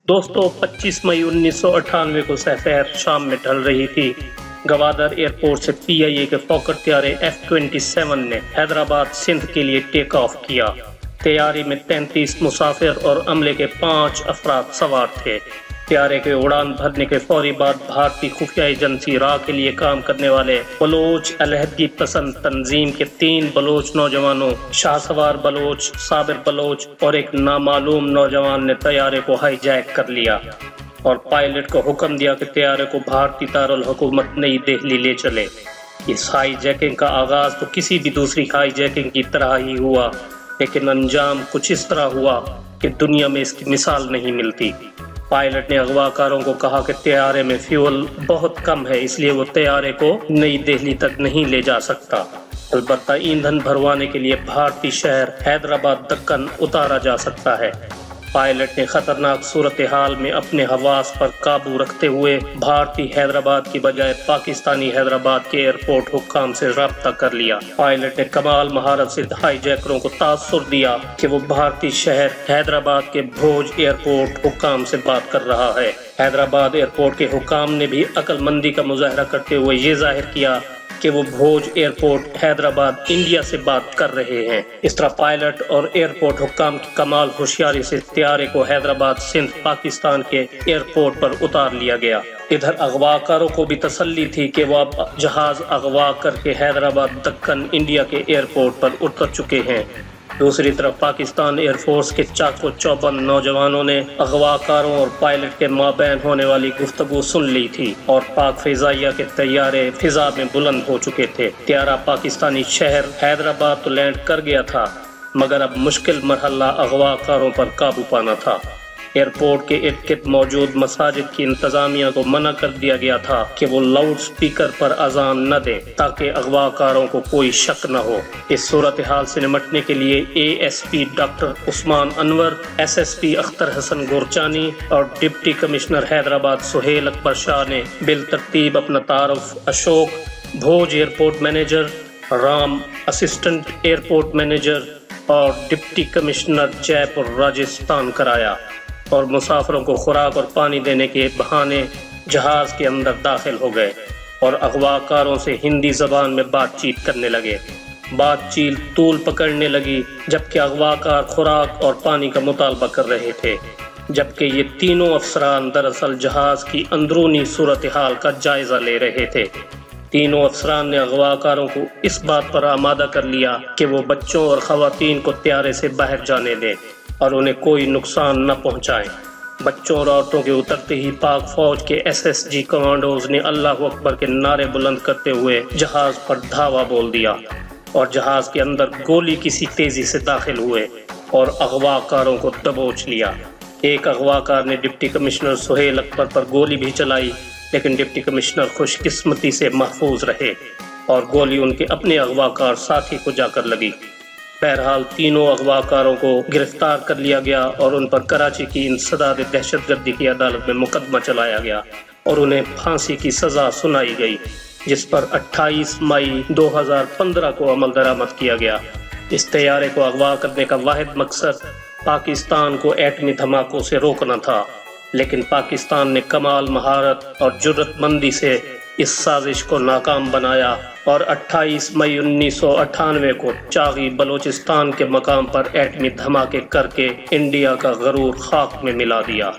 دوستو 25 مئی 1998 کو سفیر شام میں ڈھل رہی تھی۔ گوادر ایئرپورٹ سے PIA کے فوکر طیارے F-27 نے حیدرآباد سندھ کے لیے ٹیک آف کیا۔ طیارے میں 33 مسافر اور عملے کے 5 افراد سوار تھے۔ طیارے کے اڑان بھرنے کے فوری بعد بھارتی خفیہ ایجنسی را کے لیے کام کرنے والے بلوچ علیحدگی پسند تنظیم کے 3 بلوچ نوجوانوں شاہ سوار بلوچ، صابر بلوچ اور ایک نامعلوم نوجوان نے طیارے کو ہائی جیک کر لیا اور پائلٹ کو حکم دیا کہ طیارے کو بھارتی دارالحکومت نئی دہلی لے چلے۔ اس ہائی جیکنگ کا آغاز تو کسی بھی دوسری ہائی جیکنگ کی طرح ہی ہوا، لیکن انجام کچھ اس طرح ہوا کہ دنیا میں اس کی مثال نہیں ملتی۔ پائلٹ نے اغوا کاروں کو کہا کہ طیارے میں فیول بہت کم ہے، اس لیے وہ طیارے کو نئی دہلی تک نہیں لے جا سکتا، البتہ ایندھن بھروانے کے لیے بھارتی شہر حیدرآباد دکن اتارا جا سکتا ہے۔ پائلٹ نے خطرناک صورتحال میں اپنے حواس پر قابو رکھتے ہوئے بھارتی حیدرآباد کی بجائے پاکستانی حیدرآباد کے ایئرپورٹ حکام سے رابطہ کر لیا۔ پائلٹ نے کمال مہارت سے ہائی جیکروں کو تاثر دیا کہ وہ بھارتی شہر حیدرآباد کے بھوج ایئرپورٹ حکام سے بات کر رہا ہے۔ حیدرآباد ایئرپورٹ کے حکام نے بھی عقل مندی کا مظاہرہ کرتے ہوئے یہ ظاہر کیا کہ وہ بھوج ایئرپورٹ حیدرآباد انڈیا سے بات کر رہے ہیں۔ اس طرح پائلٹ اور ایئرپورٹ حکام کی کمال ہوشیاری سے طیارے کو حیدرآباد سندھ پاکستان کے ایئرپورٹ پر اتار لیا گیا۔ ادھر اغوا کاروں کو بھی تسلی تھی کہ وہ اب جہاز اغوا کر کے حیدرآباد دکن انڈیا کے ایئرپورٹ پر اتر چکے ہیں۔ دوسری طرف پاکستان ایئر فورس کے چاق و چوبند نوجوانوں نے اغوا کاروں اور پائلٹ کے مابین ہونے والی گفتگو سن لی تھی اور پاک فضائیہ کے طیارے فضا میں بلند ہو چکے تھے۔ طیارہ پاکستانی شہر حیدرآباد تو لینڈ کر گیا تھا، مگر اب مشکل مرحلہ اغوا کاروں پر قابو پانا تھا۔ ایئرپورٹ کے ارد گرد موجود مساجد کی انتظامیہ کو منع کر دیا گیا تھا کہ وہ لاؤڈ سپیکر پر اذان نہ دے تاکہ اغوا کاروں کو کوئی شک نہ ہو۔ اس صورتحال سے نمٹنے کے لیے ASP doctor Usman Anwar, SSP Akhtar Hasan Gorchani اور ڈپٹی کمشنر حیدرآباد سہیل اکبر شاہ نے بالترتیب اپنا تعارف Ashok Bhuj airport manager, Ram assistant airport manager اور deputy commissioner Jaipur Rajasthan کرایا اور مسافروں کو خوراک اور پانی دینے کے بہانے جہاز کے اندر داخل ہو گئے اور اغوا کاروں سے ہندی زبان میں بات چیت کرنے لگے۔ بات چیت طول پکڑنے لگی جبکہ اغوا کار خوراک اور پانی کا مطالبہ کر رہے تھے، جبکہ یہ تینوں افسران دراصل جہاز کی اندرونی صورتحال کا جائزہ لے رہے تھے۔ تینوں افسران نے اغوا کاروں کو اس بات پر آمادہ کر لیا کہ وہ بچوں اور خواتین کو طیارے سے باہر جانے دیں اور انہیں کوئی نقصان نہ پہنچائیں۔ بچوں اور عورتوں کے اترتے ہی پاک فوج کے SSG کمانڈوز نے اللہ اکبر کے نعرے بلند کرتے ہوئے جہاز پر دھاوا بول دیا اور جہاز کے اندر گولی کسی تیزی سے داخل ہوئے اور اغوا کاروں کو دبوچ لیا۔ ایک اغوا کار نے ڈپٹی کمشنر سہیل اکبر پر گولی بھی چلائی، لیکن ڈپٹی کمشنر خوش قسمتی سے محفوظ رہے اور گولی ان کے اپنے اغوا کار ساتھی کو جا کر لگی۔ بہرحال تینوں اغوا کاروں کو گرفتار کر لیا گیا اور ان پر کراچی کی انسداد دہشت گردی کی عدالت میں مقدمہ چلایا گیا اور انہیں پھانسی کی سزا سنائی گئی، جس پر 28 مئی 2015 کو عمل درآمد کیا گیا۔ اس طیارے کو اغوا کرنے کا واحد مقصد پاکستان کو ایٹمی دھماکوں سے روکنا تھا، لیکن پاکستان نے کمال مہارت اور جرأت مندی سے اس سازش کو ناکام بنایا اور 28 مئی 1998 کو چاغی بلوچستان کے مقام پر ایٹمی دھماکے کر کے انڈیا کا غرور خاک میں ملا دیا۔